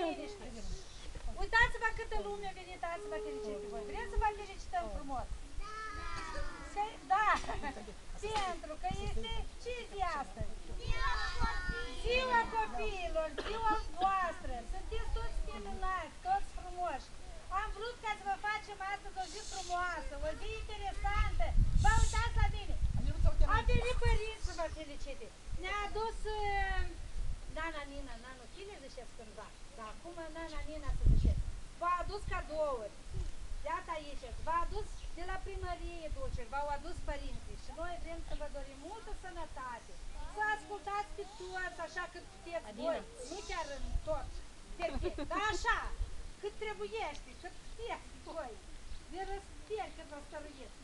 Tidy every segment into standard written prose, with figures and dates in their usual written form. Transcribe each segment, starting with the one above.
liniște. Uitați-vă câtă lume a venit azi să vă felicite voi. Vreți să vă felicităm frumos? Da, pentru că este ce zi astăzi? Ziua copiilor, ziua voastră. Sunteți toți minunați, toți frumoși. Am vrut ca să vă facem astăzi o zi frumoasă, o zi interesantă. Vă uitați la mine. A venit părinți să vă felicite. Ne-a adus Nana Nina, Nanu Chine zicesc cândva. Dar acum Nana Nina să zicesc. V-a adus cadouri. Iată aici, v-a adus de la primărie dulceri, v-au adus părinții și noi vrem să vă dorim multă sănătate. Să ascultați pe toți așa cât puteți voi, nu chiar în tot, perfect, dar așa, cât trebuiește, cât puteți voi, de răspiri cât vă stăruiți.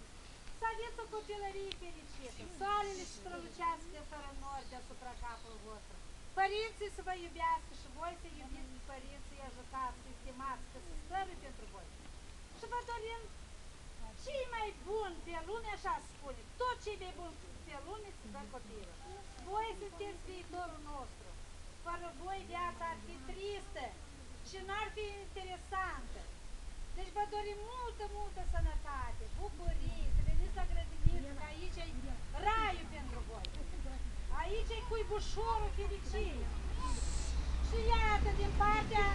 Să aveți o copilărie fericită, soarele să strălucească fără nori deasupra capului vostru. Părinții să vă iubească și voi să iubiți părinții, să-i ajutați, să-i stimați, că se stărui pentru voi. Și vă dorim cei mai buni pe lume, așa spune, tot cei mai buni pe lume se dă copiilor. Voi sunteți viitorul nostru. Fără voi viața ar fi tristă și n-ar fi interesantă. Deci vă dorim multă, multă sănătate, bucurii, să veniți la grădiniță, că aici e raiul pentru voi. Aici e cuibușorul fericirii. Și iată, din partea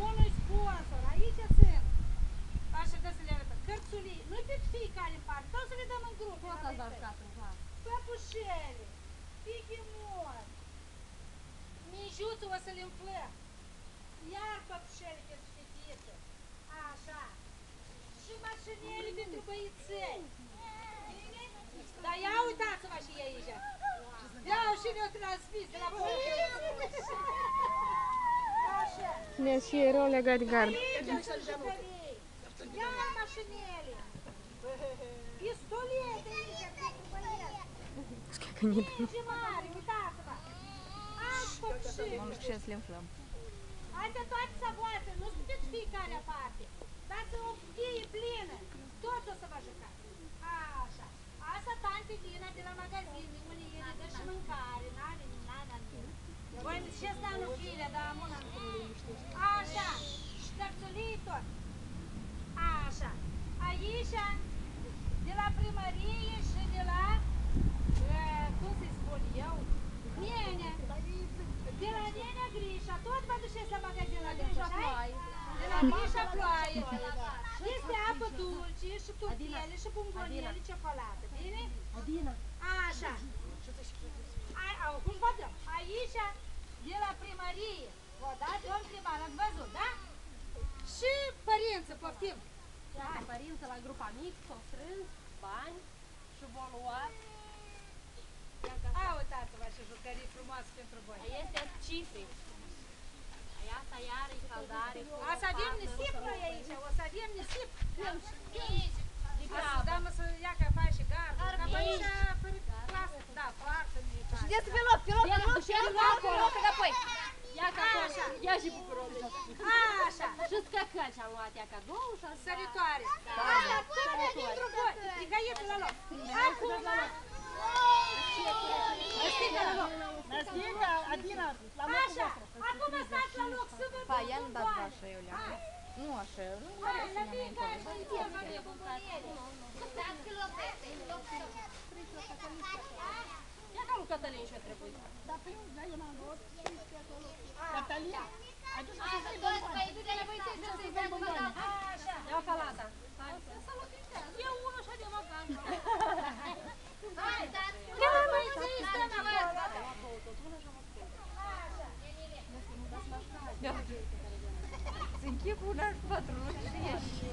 unui sponsor, aici sunt, așa că să le arătăm, cărțulii, nu pe fiecare în parte, tot să le dăm în grup. Tot ați arătat în clas. Păpușele, pichimori, mijuțul o să le umplăm, iar păpușele pentru fetiță, așa, și mașinele pentru băiței. Dar ia uitați-vă și aici, ia și ne-o transmis de la păpușele. Ne și erau legat de gard. Ia mașinele, pistolete aici, pentru băieți. Mingi mari, uitați-vă. Azi păpușile. Mamă, ce să le umflăm. Astea toate savoase, nu sunteți fiecare aparte. Dați o cheie plină, toți o să vă jucați. Așa. Asta tante Dina de la magazin, unii ele dă și mâncare, n-are nimic. Voi ziceți la nu file, dar am una. Așa, și cărțulii tot. Așa, aici, de la primărie și de la, cum să-i spun eu, Nene, de la Nenea Grișa, tot vă duceți la magazin la Grișa Ploaie. De la Grișa Ploaie. Este apă dulce și turtele și bombonele, ciocolată, bine? Așa. Cum vă dăm? Aici, de la primărie, vă dați o întrebare, ați văzut, da? Și părinții, poftim. Da, părinții la grupa mică s-au strâns bani și v-au luat. Uitați-vă și jucării frumoase pentru voi. Este cifre. Asta iar e caldare. O să avem nisip noi aici, o să avem nisip. O să dăm să ia că faci și gardă. Că aici, da, foarte mică. Și de-asta pe loc, pe înapoi. Ia ca așa, ia și bucuroase. Așa. Și scăcăci am luat ea cadou și asta. Săritoare. Da, tot pentru voi. Nicăieți la loc. Acum. Năstica la loc. Năstica, Adina, la locul Așa. Acum stați la loc să vă Pa, ia nu dați așa, Iulia. Nu așa, nu are să la ne fiecare să-i vă de bumboniere. Ia ca lui Cătălin și-o trebuie. Da, pe eu, da, eu n-am luat. Cătălin, ai dus să-i dăm bani. Așa. Ia calata. Eu unul așa de măcan. Hai, dați. Să închip una și patru și ieși.